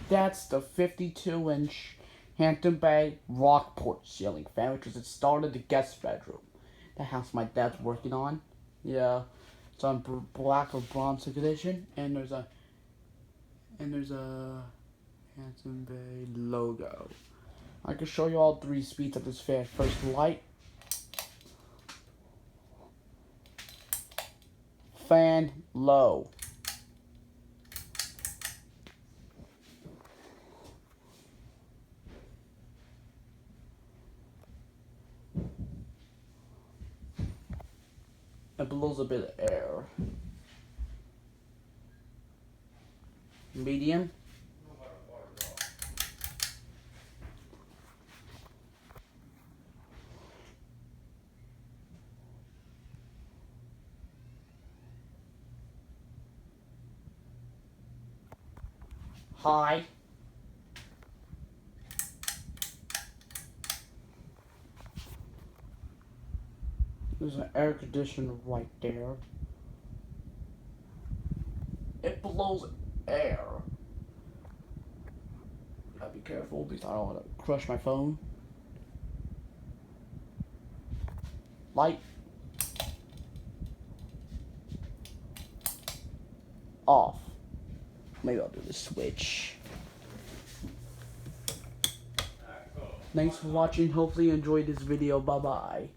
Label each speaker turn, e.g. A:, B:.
A: That's the 52-inch Hampton Bay Rockport ceiling fan, which was installed in the guest bedroom. The house my dad's working on. Yeah, it's on black or bronze condition, and there's a Hampton Bay logo. I can show you all 3 speeds of this fan. First, light, fan, low. It blows a bit of air. Medium. High. There's an air conditioner right there. It blows air. Gotta be careful because I don't want to crush my phone. Light. Off. Maybe I'll do the switch. Thanks for watching. Hopefully you enjoyed this video. Bye bye.